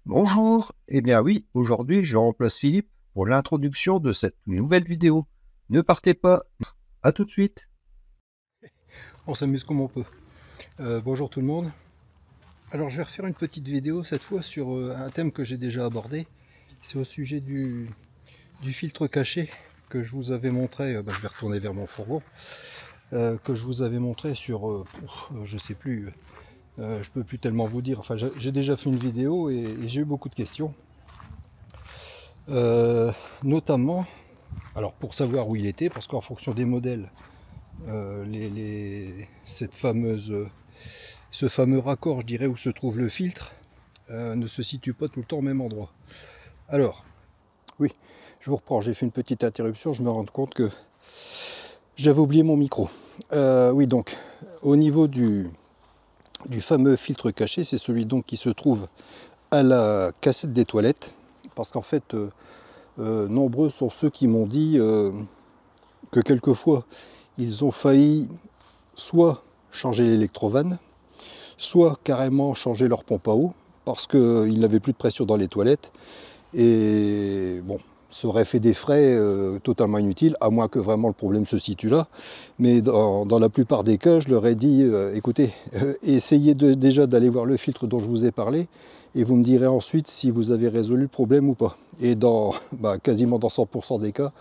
Bonjour, eh bien oui, aujourd'hui je remplace Philippe pour l'introduction de cette nouvelle vidéo. Ne partez pas, à tout de suite. On s'amuse comme on peut. Bonjour tout le monde. Alors je vais refaire une petite vidéo cette fois sur un thème que j'ai déjà abordé. C'est au sujet du filtre caché que je vous avais montré, je vais retourner vers mon fourgon, que je vous avais montré sur, je sais plus, je peux plus tellement vous dire, enfin j'ai déjà fait une vidéo et j'ai eu beaucoup de questions. Notamment, alors pour savoir où il était, parce qu'en fonction des modèles, ce fameux raccord, je dirais, où se trouve le filtre, ne se situe pas tout le temps au même endroit. Alors, oui, je vous reprends, j'ai fait une petite interruption, je me rends compte que j'avais oublié mon micro. Oui, donc, au niveau du fameux filtre caché, c'est celui donc qui se trouve à la cassette des toilettes, parce qu'en fait, nombreux sont ceux qui m'ont dit que quelquefois, ils ont failli soit changer l'électrovanne, soit carrément changer leur pompe à eau, parce qu'ils n'avaient plus de pression dans les toilettes, et bon, ça aurait fait des frais totalement inutiles, à moins que vraiment le problème se situe là. Mais dans la plupart des cas, je leur ai dit, écoutez, essayez déjà d'aller voir le filtre dont je vous ai parlé, et vous me direz ensuite si vous avez résolu le problème ou pas. Et quasiment dans 100% des cas,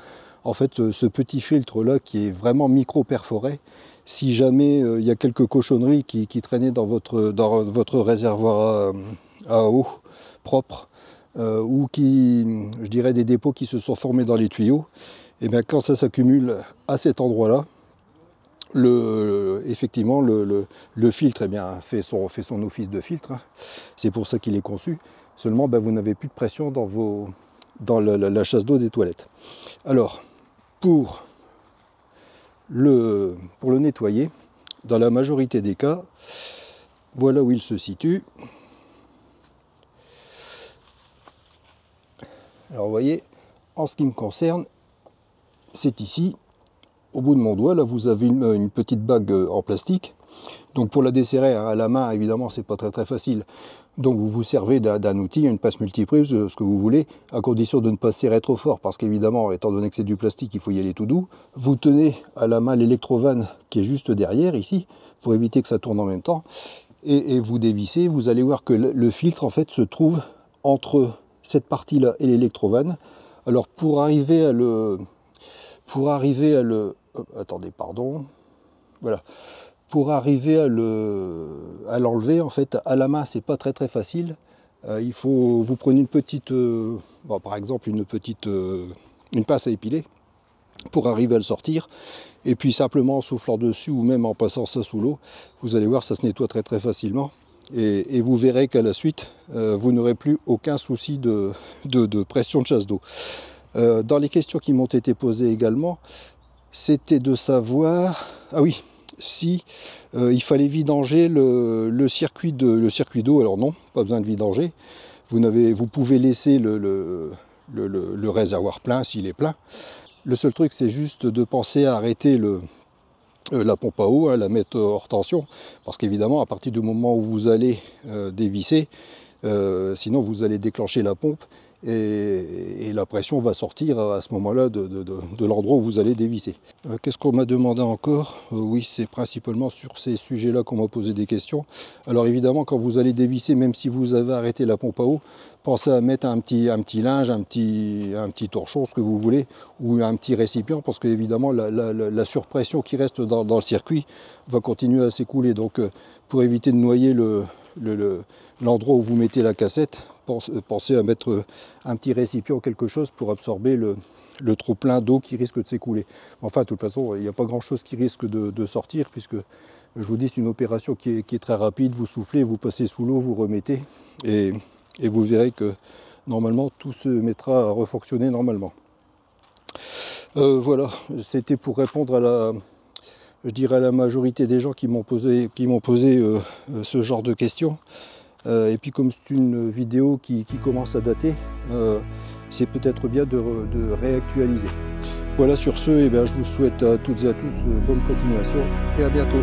en fait, ce petit filtre-là, qui est vraiment micro-perforé, si jamais il y a quelques cochonneries qui traînaient dans votre réservoir à eau propre, ou je dirais des dépôts qui se sont formés dans les tuyaux, et bien quand ça s'accumule à cet endroit-là, effectivement le filtre fait son office de filtre, hein. C'est pour ça qu'il est conçu. Seulement vous n'avez plus de pression dans la chasse d'eau des toilettes. Alors pour le nettoyer, dans la majorité des cas, voilà où il se situe. Alors vous voyez, en ce qui me concerne, c'est ici, au bout de mon doigt. Là vous avez une petite bague en plastique. Donc pour la desserrer à la main, évidemment, c'est pas très facile. Donc vous vous servez d'un outil, une passe multiprise, ce que vous voulez, à condition de ne pas serrer trop fort, parce qu'évidemment, étant donné que c'est du plastique, il faut y aller tout doux. Vous tenez à la main l'électrovanne qui est juste derrière, ici, pour éviter que ça tourne en même temps, et vous dévissez. Vous allez voir que le filtre, en fait, se trouve entre cette partie-là et l'électrovanne. Alors pour arriver à le... Attendez, pardon. Voilà. Pour arriver à l'enlever, en fait, à la main, c'est pas très facile. Il faut, vous prenez une petite, par exemple une pince à épiler pour arriver à le sortir, et puis simplement en soufflant dessus ou même en passant ça sous l'eau, vous allez voir, ça se nettoie très facilement, et vous verrez qu'à la suite, vous n'aurez plus aucun souci de pression de chasse d'eau. Dans les questions qui m'ont été posées également, c'était de savoir, ah oui, si il fallait vidanger le circuit d'eau. Alors non, pas besoin de vidanger. Vous pouvez laisser le réservoir plein s'il est plein. Le seul truc, c'est juste de penser à arrêter la pompe à eau, hein, la mettre hors tension, parce qu'évidemment, à partir du moment où vous allez dévisser, sinon vous allez déclencher la pompe, et la pression va sortir à ce moment-là de l'endroit où vous allez dévisser. Qu'est-ce qu'on m'a demandé encore? Oui, c'est principalement sur ces sujets-là qu'on m'a posé des questions. Alors évidemment, quand vous allez dévisser, même si vous avez arrêté la pompe à eau, pensez à mettre un petit linge, un petit torchon, ce que vous voulez, ou un petit récipient, parce qu'évidemment la surpression qui reste dans le circuit va continuer à s'écouler. Donc pour éviter de noyer l'endroit où vous mettez la cassette, pensez à mettre un petit récipient, quelque chose pour absorber le trop plein d'eau qui risque de s'écouler. Enfin, de toute façon, il n'y a pas grand chose qui risque de sortir, puisque je vous dis, c'est une opération qui est très rapide. Vous soufflez, vous passez sous l'eau, vous remettez, et vous verrez que normalement tout se mettra à refonctionner normalement. Voilà, c'était pour répondre à la majorité des gens qui m'ont posé ce genre de questions. Et puis comme c'est une vidéo qui commence à dater, c'est peut-être bien de réactualiser. Voilà, sur ce, je vous souhaite à toutes et à tous bonne continuation et à bientôt.